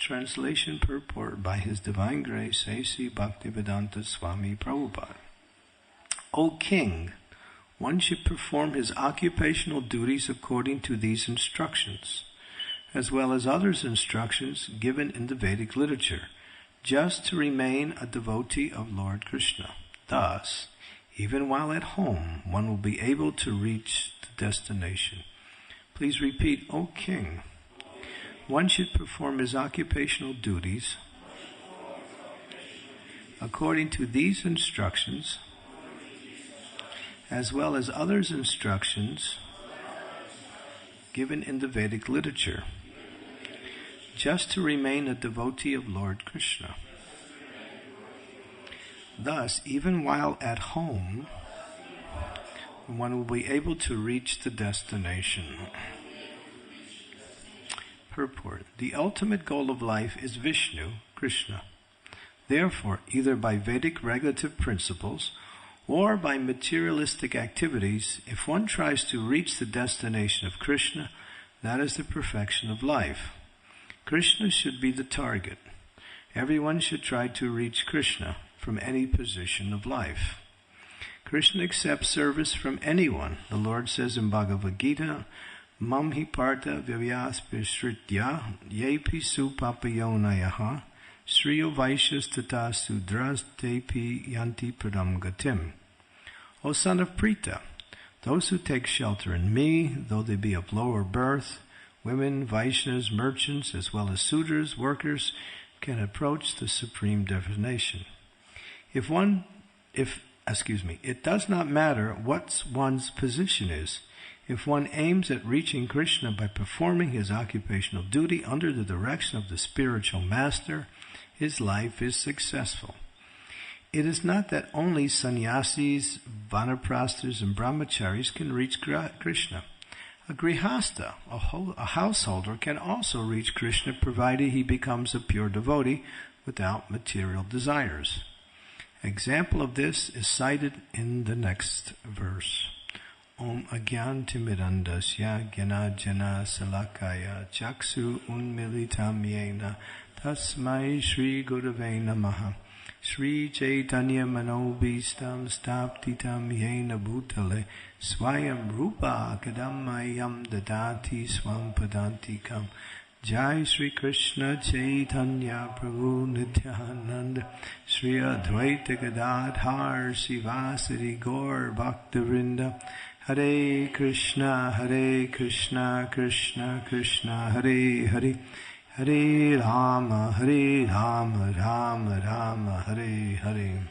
Translation purport by His Divine Grace A.C. Bhaktivedanta Swami Prabhupada. O King, one should perform his occupational duties according to these instructions, as well as others' instructions given in the Vedic literature, just to remain a devotee of Lord Krishna. Thus, even while at home, one will be able to reach the destination. Please repeat, O King, one should perform his occupational duties according to these instructions, as well as others' instructions given in the Vedic literature, just to remain a devotee of Lord Krishna. Thus, even while at home, one will be able to reach the destination. Purport. The ultimate goal of life is Vishnu, Krishna. Therefore, either by Vedic regulative principles or by materialistic activities, if one tries to reach the destination of Krishna, that is the perfection of life. Krishna should be the target. Everyone should try to reach Krishna from any position of life. Krishna accepts service from anyone. The Lord says in Bhagavad Gita, Mam hi partha vyavas pisritya yepi supapayonayaha Sriyo Vaishyas tata sudras tepi yanti pradam gatim. O son of Prita, those who take shelter in me, though they be of lower birth, women, Vaishyas, merchants, as well as Sudras, workers, can approach the supreme destination. It does not matter what one's position is. If one aims at reaching Krishna by performing his occupational duty under the direction of the spiritual master, his life is successful. It is not that only sannyasis, vanaprasthas, and brahmacharis can reach Krishna. A grihastha, a householder, can also reach Krishna provided he becomes a pure devotee without material desires. Example of this is cited in the next verse. Om agyantimirandasya gyanajana salakaya chaksu unmilitam yena tasmai Shri Gurave Namaha Shri Chaitanya Manobhistam Staptitam Yena Bhutale Swayam Rupa Kadamayam Dadati Swam Padantikam Jai Shri Krishna Chaitanya Prabhu Nityananda Shri Advaita Gadadhar Sivasari Gaur Bhaktivinoda Hare Krishna, Krishna Krishna, Hare Hare, Hare Rama, Rama Rama, Hare Hare.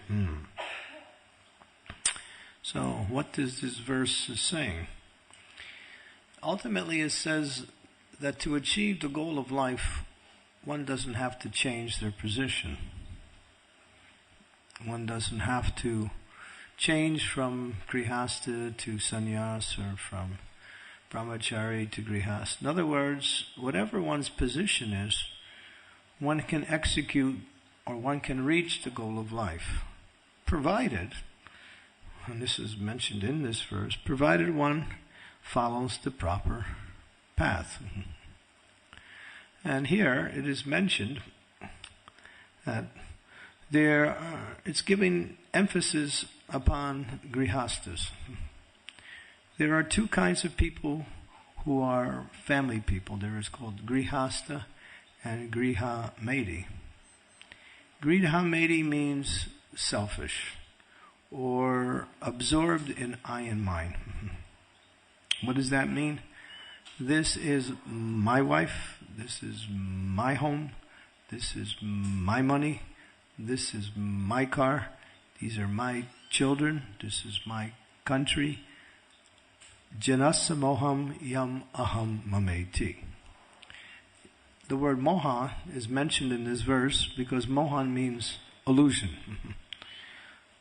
So, what is this verse saying? Ultimately, it says that to achieve the goal of life, one doesn't have to change their position. One doesn't have to change from grihastha to sannyas or from brahmachari to grihastha. In other words, whatever one's position is, one can execute or one can reach the goal of life, provided, and this is mentioned in this verse, provided one follows the proper path. And here it is mentioned that it's giving emphasis upon grihasthas. There are two kinds of people who are family people. There is called grihastha and grihamedi. Grihamedi means selfish or absorbed in I and mine. What does that mean? This is my wife, this is my home, this is my money, this is my car, these are my children, this is my country. Janasa moham yam aham mameti. The word moha is mentioned in this verse because mohan means illusion.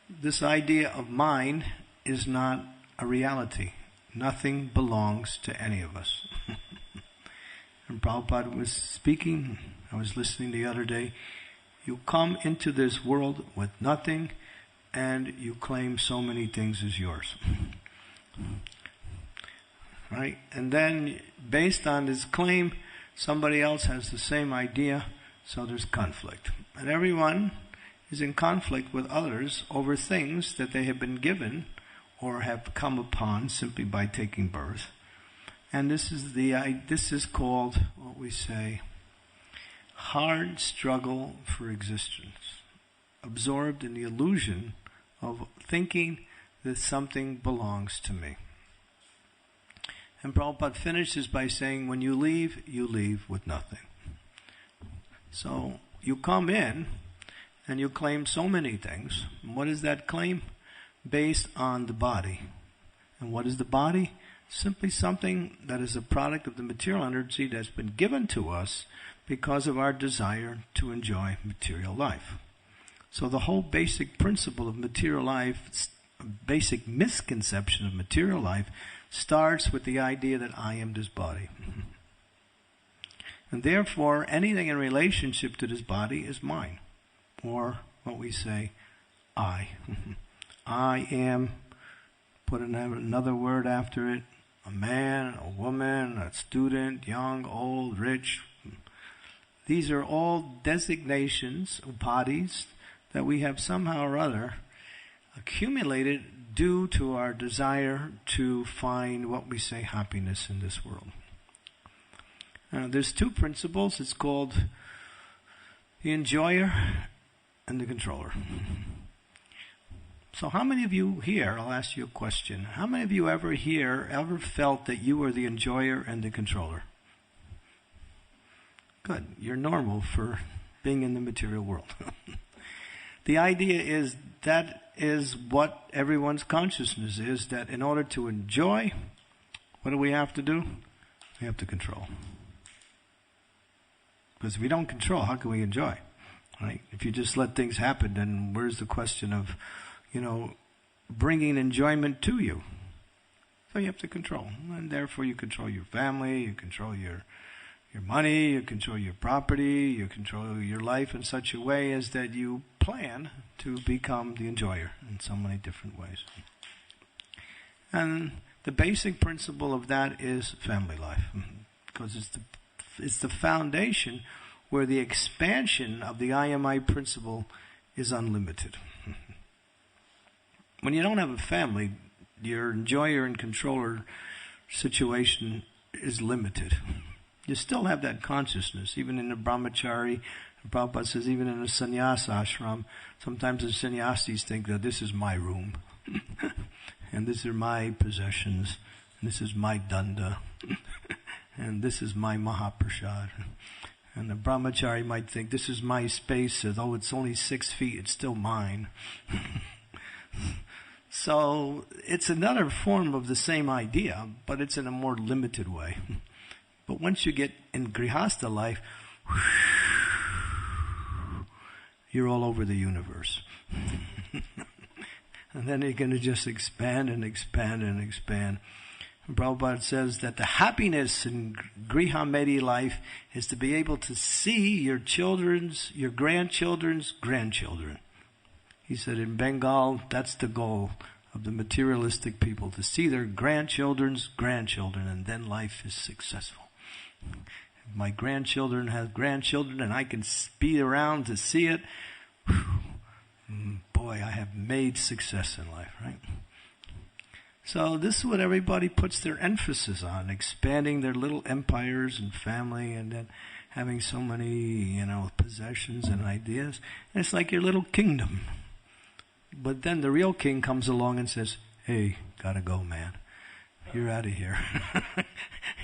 This idea of mine is not a reality. Nothing belongs to any of us. And Prabhupada was speaking, I was listening the other day, you come into this world with nothing and you claim so many things as yours. Right? And then based on this claim, somebody else has the same idea So there's conflict. And everyone is in conflict with others over things that they have been given or have come upon simply by taking birth. And this is called, what we say, hard struggle for existence, absorbed in the illusion of thinking that something belongs to me. And Prabhupada finishes by saying, when you leave with nothing. So you come in and you claim so many things. What is that claim? Based on the body. And what is the body? Simply something that is a product of the material energy that's been given to us because of our desire to enjoy material life. So the whole basic principle of material life, basic misconception of material life, starts with the idea that I am this body. And therefore, anything in relationship to this body is mine. Or what we say, I. I am, put another word after it, a man, a woman, a student, young, old, rich. These are all designations of bodies that we have somehow or other accumulated due to our desire to find what we say happiness in this world. There's two principles. It's called the enjoyer and the controller. So how many of you here, I'll ask you a question, how many of you ever felt that you were the enjoyer and the controller? Good. You're normal for being in the material world. The idea is that is what everyone's consciousness is, that in order to enjoy, what do we have to do? We have to control. Because if we don't control, how can we enjoy? Right? If you just let things happen, then where's the question of, bringing enjoyment to you? So you have to control. And therefore you control your family, you control your money, you control your property, you control your life in such a way as that you plan to become the enjoyer in so many different ways. And the basic principle of that is family life, because it's the foundation where the expansion of the I am I principle is unlimited. When you don't have a family, your enjoyer and controller situation is limited. You still have that consciousness, even in the brahmachari. Prabhupada says even in a sannyasa ashram, sometimes the sannyasis think that this is my room, and these are my possessions, and this is my danda, and this is my mahaprasad. And the brahmachari might think this is my space, although it's only 6 feet, it's still mine. So it's another form of the same idea, but it's in a more limited way. But once you get in grihastha life, you're all over the universe. And then you're going to just expand and expand and expand. And Prabhupada says that the happiness in griha-medi life is to be able to see your grandchildren's grandchildren. He said in Bengal, that's the goal of the materialistic people, to see their grandchildren's grandchildren, and then life is successful. If my grandchildren have grandchildren and I can be around to see it, boy, I have made success in life, right? So this is what everybody puts their emphasis on, expanding their little empires and family, and then having so many, possessions and ideas. And it's like your little kingdom. But then the real king comes along and says, hey, gotta go, man. You're out of here.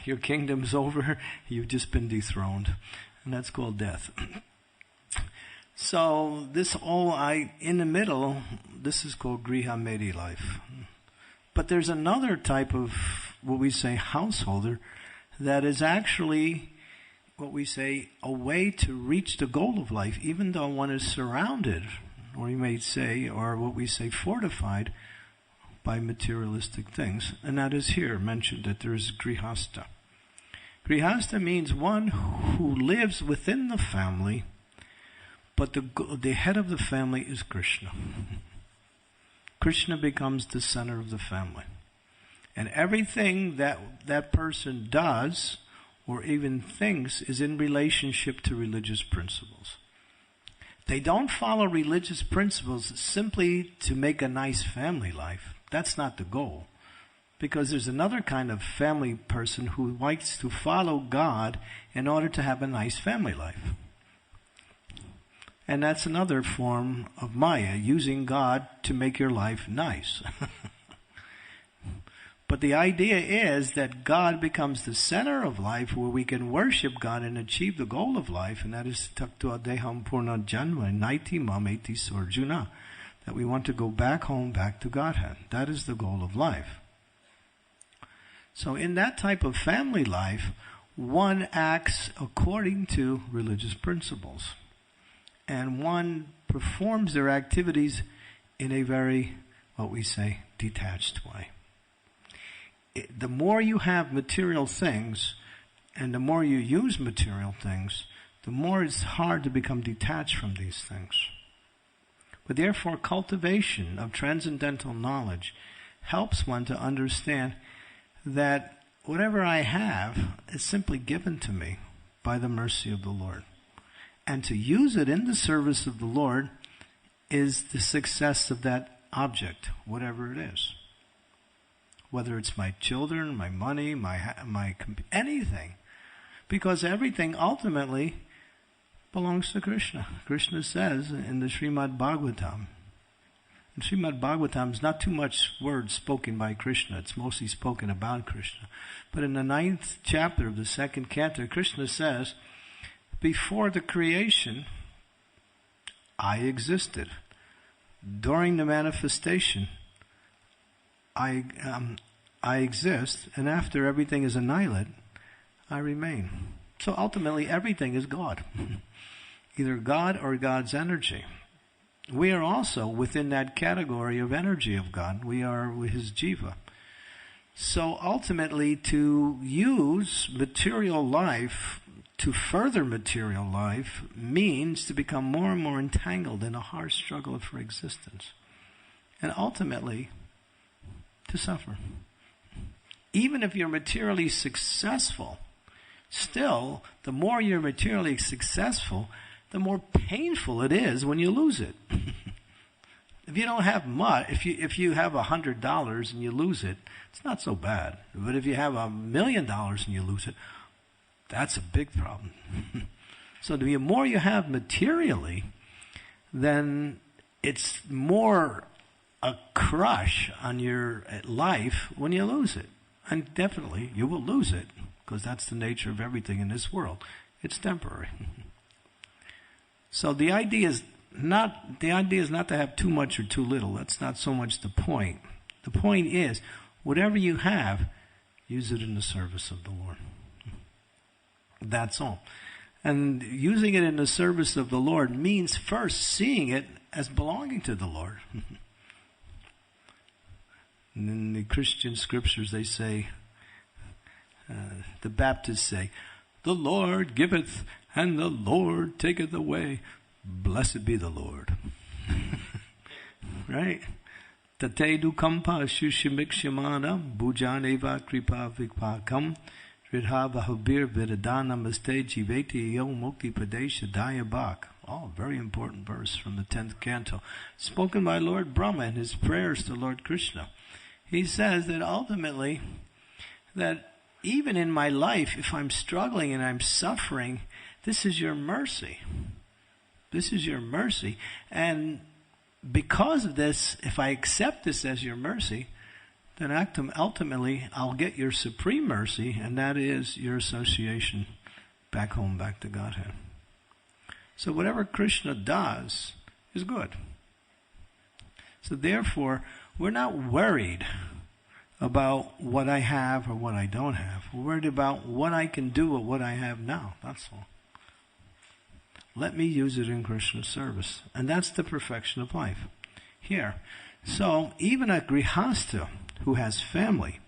Your kingdom's over. You've just been dethroned. And that's called death. So this in the middle, this is called griha-medi life. But there's another type of, what we say, householder, that is actually, what we say, a way to reach the goal of life, even though one is surrounded, or you may say, or what we say, fortified by materialistic things. And that is here mentioned, that there is grihastha. Grihastha means one who lives within the family, but the head of the family is Krishna. Krishna becomes the center of the family. And everything that person does or even things is in relationship to religious principles. They don't follow religious principles simply to make a nice family life. That's not the goal. Because there's another kind of family person who likes to follow God in order to have a nice family life. And that's another form of Maya, using God to make your life nice. But the idea is that God becomes the center of life, where we can worship God and achieve the goal of life, and that is Taktva Deham Purna Janma Naiti Mameti Sorjuna, that we want to go back home, back to Godhead. That is the goal of life. So in that type of family life, one acts according to religious principles. And one performs their activities in a very, what we say, detached way. The more you have material things, and the more you use material things, the more it's hard to become detached from these things. But therefore, cultivation of transcendental knowledge helps one to understand that whatever I have is simply given to me by the mercy of the Lord. And to use it in the service of the Lord is the success of that object, whatever it is. Whether it's my children, my money, anything. Because everything ultimately belongs to Krishna. Krishna says in the Srimad Bhagavatam. In Srimad Bhagavatam is not too much words spoken by Krishna. It's mostly spoken about Krishna. But in the 9th chapter of the 2nd canto, Krishna says, before the creation, I existed. During the manifestation, I exist, and after everything is annihilated, I remain. So ultimately, everything is God. Either God or God's energy. We are also within that category of energy of God. We are His jiva. So ultimately, to use material life to further material life means to become more and more entangled in a hard struggle for existence. And ultimately, to suffer. Even if you're materially successful, still, the more you're materially successful, the more painful it is when you lose it. If you don't have much, if you have $100 and you lose it, it's not so bad. But if you have $1 million and you lose it, that's a big problem. So the more you have materially, then it's more a crush on your life when you lose it. And definitely you will lose it, because that's the nature of everything in this world. It's temporary. So the idea is not to have too much or too little. That's not so much the point. The point is, whatever you have, use it in the service of the Lord. That's all. And using it in the service of the Lord means first seeing it as belonging to the Lord. And in the Christian scriptures they say, the Baptists say, the Lord giveth and the Lord taketh away. Blessed be the Lord. Right? Tate dukampa shushimikshamana bhujaneva kripa vikpakam ridha vahabir vidadana maste jiveti yo mukti padesha dayabak. Oh, very important verse from the 10th canto. Spoken by Lord Brahma in his prayers to Lord Krishna. He says that ultimately, that even in my life, if I'm struggling and I'm suffering, this is your mercy. This is your mercy. And because of this, if I accept this as your mercy, then ultimately I'll get your supreme mercy, and that is your association back home, back to Godhead. So whatever Krishna does is good. So therefore, we're not worried about what I have or what I don't have. We're worried about what I can do with what I have now. That's all. Let me use it in Krishna's service. And that's the perfection of life. Here. So even a grihastha who has family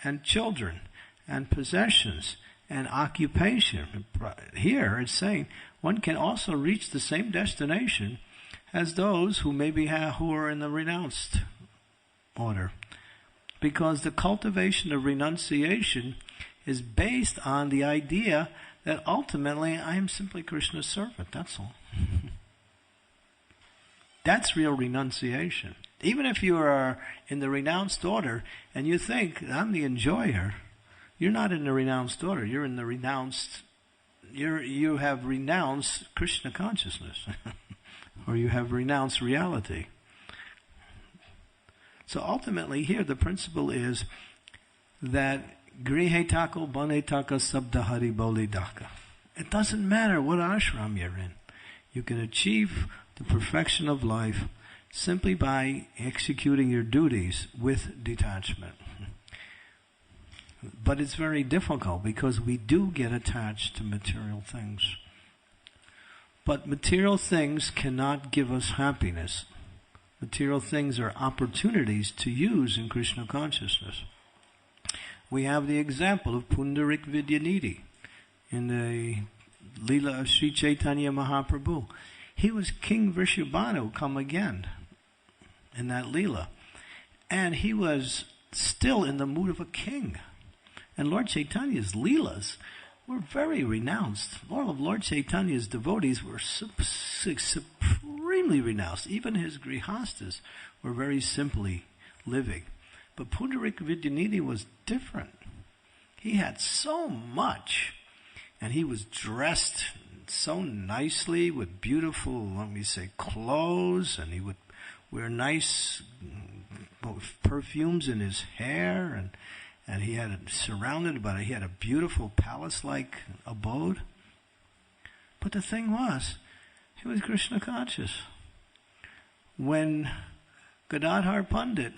and children and possessions and occupation, here it's saying one can also reach the same destination as those who maybe who are in the renounced order. Because the cultivation of renunciation is based on the idea that ultimately I am simply Krishna's servant, that's all. That's real renunciation. Even if you are in the renounced order and you think, I'm the enjoyer, you're not in the renounced order, you're in the renounced, you have renounced Krishna consciousness, or you have renounced reality. So ultimately here the principle is that grihetako banetaka sabdahari bolidaka. It doesn't matter what ashram you're in. You can achieve the perfection of life simply by executing your duties with detachment. But it's very difficult because we do get attached to material things. But material things cannot give us happiness. Material things are opportunities to use in Krishna consciousness. We have the example of Pundarik Vidyanidhi in the Leela of Sri Chaitanya Mahaprabhu. He was King Vrishabhanu come again in that Leela. And he was still in the mood of a king. And Lord Chaitanya's Leelas were very renounced. All of Lord Chaitanya's devotees were supremely renounced. Even his grihastas were very simply living. But Pundarik Vidyanidhi was different. He had so much. And he was dressed so nicely with beautiful, let me say, clothes. And he would wear nice perfumes in his hair. And he had surrounded by it. He had a beautiful palace-like abode. But the thing was, he was Krishna conscious. When Gadadhar Pandit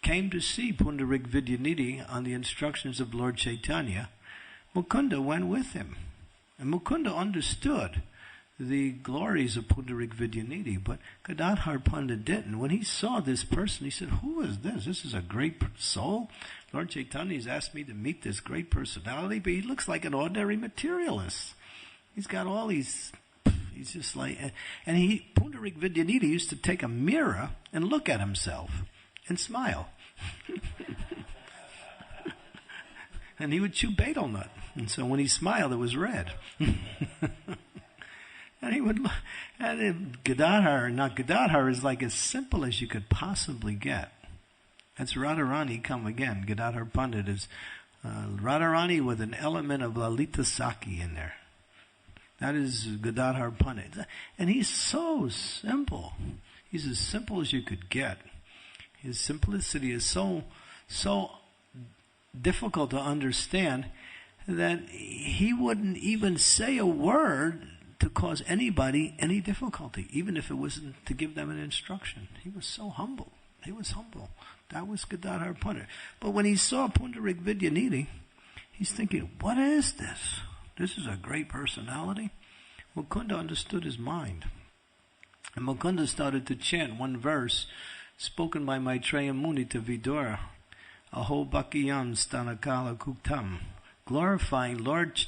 came to see Pundarik Vidyanidhi on the instructions of Lord Chaitanya, Mukunda went with him. And Mukunda understood the glories of Pundarik Vidyanidhi, but Gadadhar Pandit didn't. When he saw this person, he said, who is this? This is a great soul. Lord Chaitanya has asked me to meet this great personality, but he looks like an ordinary materialist. He's got all these, he's just like, and Pundarik Vidyanidhi used to take a mirror and look at himself and smile. And he would chew betel nut. And so when he smiled, it was red. And he would, and Gadadhar is like as simple as you could possibly get. That's Radharani come again. Gadadhar Pandit is Radharani with an element of Lalita Saki in there. That is Gadadhar Pandit. And he's so simple. He's as simple as you could get. His simplicity is so difficult to understand that he wouldn't even say a word to cause anybody any difficulty, even if it wasn't to give them an instruction. He was so humble. He was humble. That was Gadadhar Pandit. But when he saw Pundarik Vidyanidhi, he's thinking, what is this? This is a great personality. Mukunda understood his mind. And Mukunda started to chant one verse spoken by Maitreya Muni to Vidura, Aho Bhakiyam Stanakala Kuktam, glorifying Lord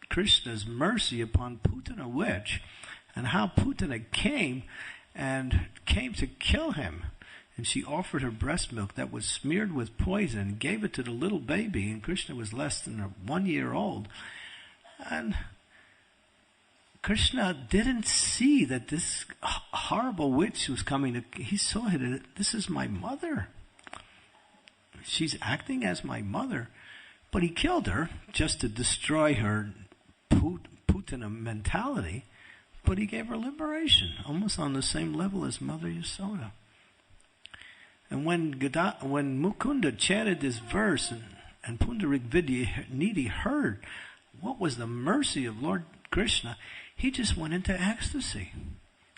Krishna's mercy upon Putana witch, and how Putana came to kill him. And she offered her breast milk that was smeared with poison and gave it to the little baby, and Krishna was less than 1 year old. And Krishna didn't see that this horrible witch was coming. He saw it. This is my mother. She's acting as my mother. But he killed her just to destroy her Putana mentality. But he gave her liberation, almost on the same level as Mother Yasoda. And when Mukunda chanted this verse, and Pundarik Vidyanidhi heard what was the mercy of Lord Krishna, he just went into ecstasy.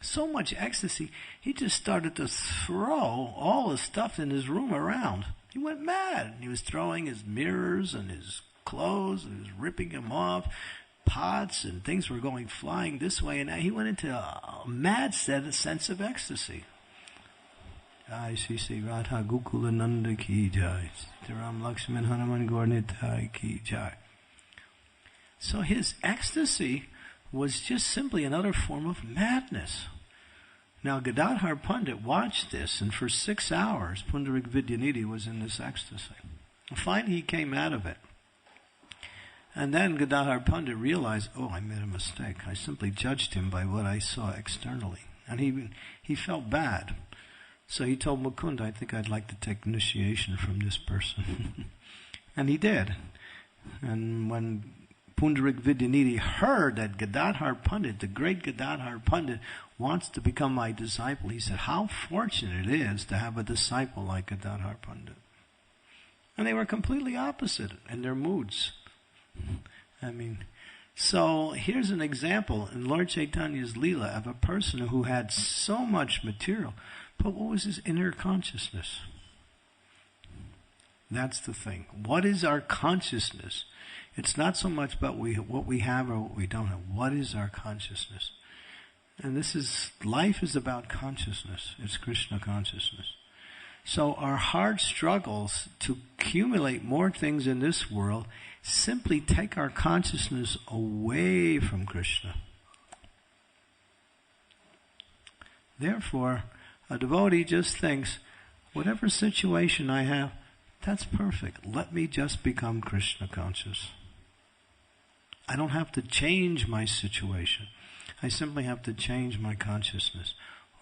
So much ecstasy, he just started to throw all the stuff in his room around. He went mad. He was throwing his mirrors and his clothes, and he was ripping them off. Pots and things were going flying this way, and he went into a mad sense of ecstasy. Jai Sri Sri Radha Gokula Nanda Ki Jai, Sri Ram Lakshman Hanuman Gaur Ki Jai. So his ecstasy was just simply another form of madness. Now Gadadhar Pandit watched this, and for 6 hours Pundarik Vidyanidhi was in this ecstasy. And finally he came out of it. And then Gadadhar Pandit realized, oh, I made a mistake. I simply judged him by what I saw externally. And he felt bad. So he told Mukunda, I think I'd like to take initiation from this person. And he did. And when Pundarik Vidyanidhi heard that Gadadhar Pandit, the great Gadadhar Pandit, wants to become my disciple, he said, how fortunate it is to have a disciple like Gadadhar Pandit. And they were completely opposite in their moods. I mean, so here's an example in Lord Chaitanya's Leela of a person who had so much material, but what was his inner consciousness? That's the thing. What is our consciousness? It's not so much about what we have or what we don't have. What is our consciousness? And life is about consciousness. It's Krishna consciousness. So our hard struggles to accumulate more things in this world simply take our consciousness away from Krishna. Therefore, a devotee just thinks, whatever situation I have, that's perfect. Let me just become Krishna conscious. I don't have to change my situation. I simply have to change my consciousness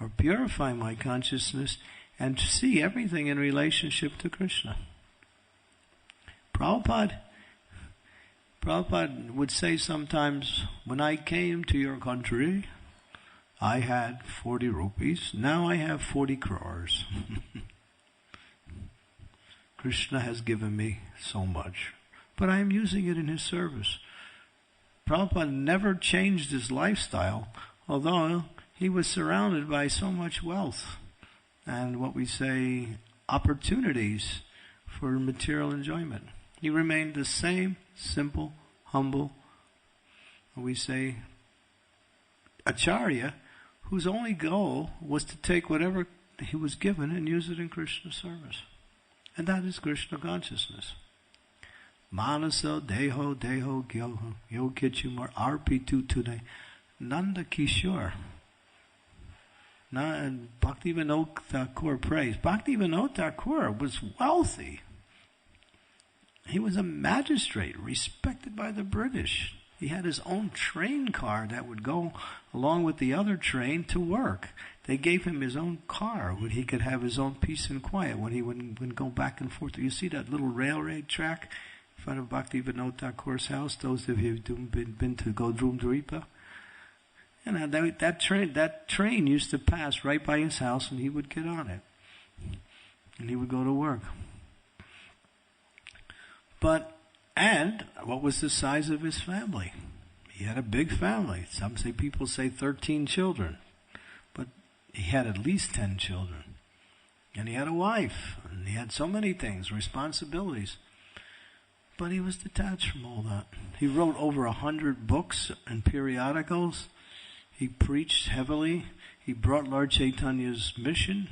or purify my consciousness and see everything in relationship to Krishna. Prabhupada would say sometimes, when I came to your country, I had 40 rupees. Now I have 40 crores. Krishna has given me so much, but I am using it in his service. Prabhupada never changed his lifestyle, although he was surrounded by so much wealth and what we say, opportunities for material enjoyment. He remained the same, simple, humble, we say, acharya, whose only goal was to take whatever he was given and use it in Krishna's service. And that is Krishna consciousness. Manasa deho deho gyoho yokichumar arpitu today Nanda Kishore. And Bhaktivinoda Thakur prays. Bhaktivinoda Thakur was wealthy. He was a magistrate, respected by the British. He had his own train car that would go along with the other train to work. They gave him his own car where he could have his own peace and quiet when he wouldn't go back and forth. You see that little railway track in front of Bhaktivinoda Thakur's house? Those of you who've been to Godrum Dvipa. And that train used to pass right by his house, and he would get on it. And he would go to work. And what was the size of his family? He had a big family. People say 13 children. But he had at least 10 children. And he had a wife. And he had so many things, responsibilities. But he was detached from all that. He wrote over 100 books and periodicals. He preached heavily. He brought Lord Chaitanya's mission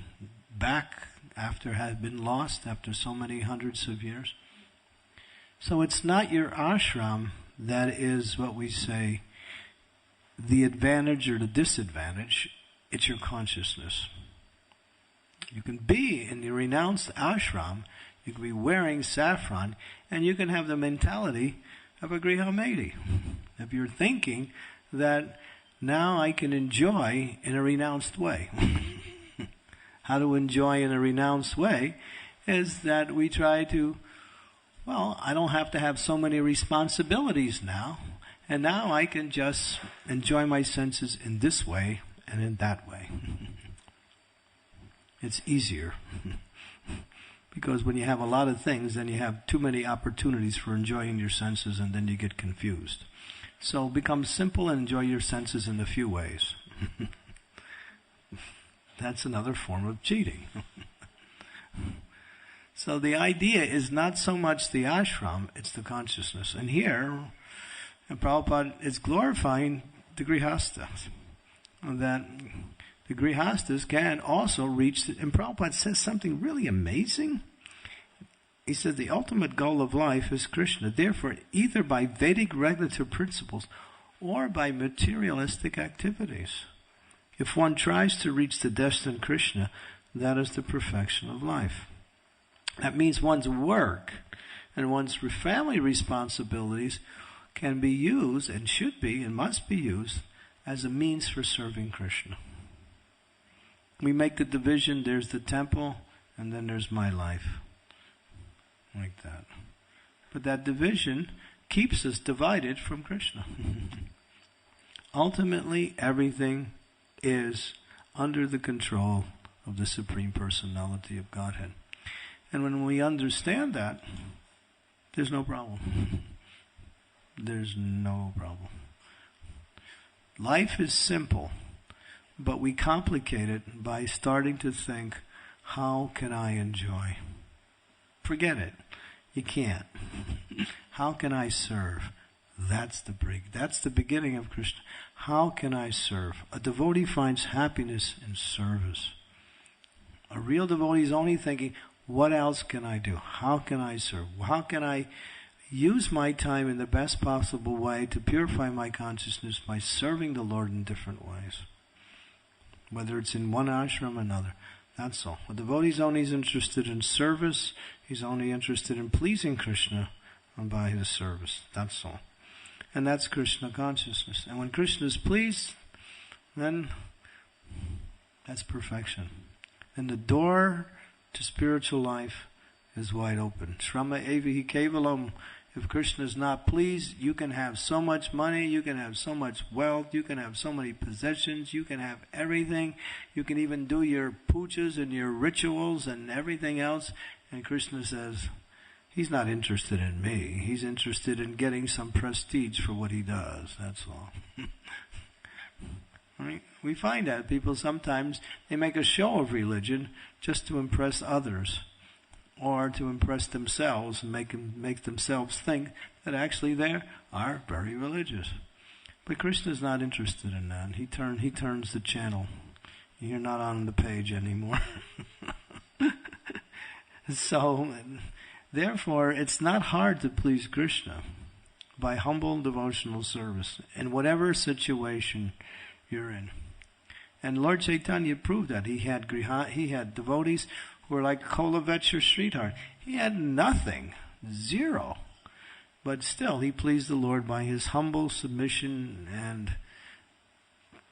back after it had been lost after so many hundreds of years. So it's not your ashram that is what we say the advantage or the disadvantage. It's your consciousness. You can be in the renounced ashram, you can be wearing saffron, and you can have the mentality of a Grihamedi. If you're thinking that now I can enjoy in a renounced way. How to enjoy in a renounced way is that we try to, I don't have to have so many responsibilities now, and now I can just enjoy my senses in this way and in that way. It's easier. Because when you have a lot of things, then you have too many opportunities for enjoying your senses, and then you get confused. So become simple and enjoy your senses in a few ways. That's another form of cheating. So the idea is not so much the ashram, it's the consciousness. And here, Prabhupada is glorifying the grihastas. That the grihastas can also reach, and Prabhupada says something really amazing. He said the ultimate goal of life is Krishna. Therefore, either by Vedic regulative principles or by materialistic activities. If one tries to reach the destined Krishna, that is the perfection of life. That means one's work and one's family responsibilities can be used, and should be, and must be used, as a means for serving Krishna. We make the division, there's the temple, and then there's my life. Like that. But that division keeps us divided from Krishna. Ultimately, everything is under the control of the Supreme Personality of Godhead. And when we understand that, there's no problem. There's no problem. Life is simple, but we complicate it by starting to think, how can I enjoy? Forget it. You can't. How can I serve? That's the beginning of Krishna. How can I serve? A devotee finds happiness in service. A real devotee is only thinking, what else can I do? How can I serve? How can I use my time in the best possible way to purify my consciousness by serving the Lord in different ways? Whether it's in one ashram or another. That's all. A devotee is only interested in service. He's only interested in pleasing Krishna by his service. That's all. And that's Krishna consciousness. And when Krishna is pleased, then that's perfection. And the door to spiritual life is wide open. Shrama evi kevalam. If Krishna is not pleased, you can have so much money, you can have so much wealth, you can have so many possessions, you can have everything. You can even do your pujas and your rituals and everything else. And Krishna says, he's not interested in me. He's interested in getting some prestige for what he does. That's all. Right? We find that people sometimes, they make a show of religion just to impress others, or to impress themselves and make themselves think that actually they are very religious. But Krishna is not interested in that. He turns the channel. You're not on the page anymore. So, therefore, it's not hard to please Krishna by humble devotional service in whatever situation you're in. And Lord Chaitanya proved that. He had devotees who were like Kolavech or Sridhar. He had nothing, zero. But still, he pleased the Lord by his humble submission and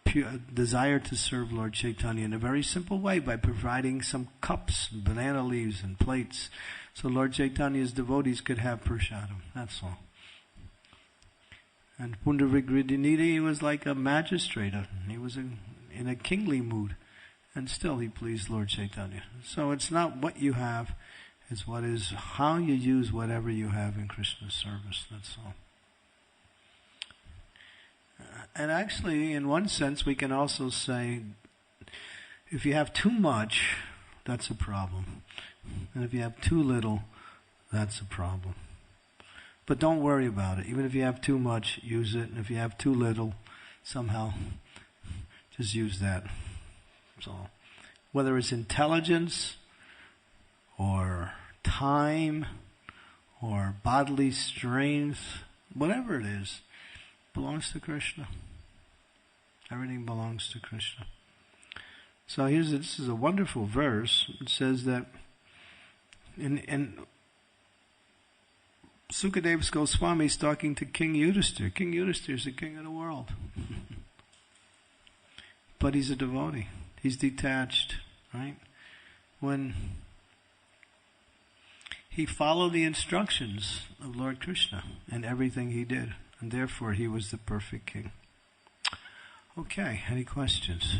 pure desire to serve Lord Chaitanya in a very simple way by providing some cups, and banana leaves, and plates, so Lord Chaitanya's devotees could have prasadam. That's all. And Pundaravigridiniti was like a magistrate. He was in a kingly mood. And still he pleased Lord Chaitanya. So it's not what you have, it's how you use whatever you have in Krishna's service. That's all. And actually, in one sense, we can also say, if you have too much, that's a problem. And if you have too little, that's a problem. But don't worry about it. Even if you have too much, use it. And if you have too little, somehow, just use that. So, whether it's intelligence, or time, or bodily strength, whatever it is, belongs to Krishna. Everything belongs to Krishna. So this is a wonderful verse. It says that in Sukadeva Goswami is talking to King Yudhisthira. King Yudhisthira is the king of the world. But he's a devotee. He's detached, right? When he followed the instructions of Lord Krishna in everything he did, and therefore he was the perfect king. Okay, any questions?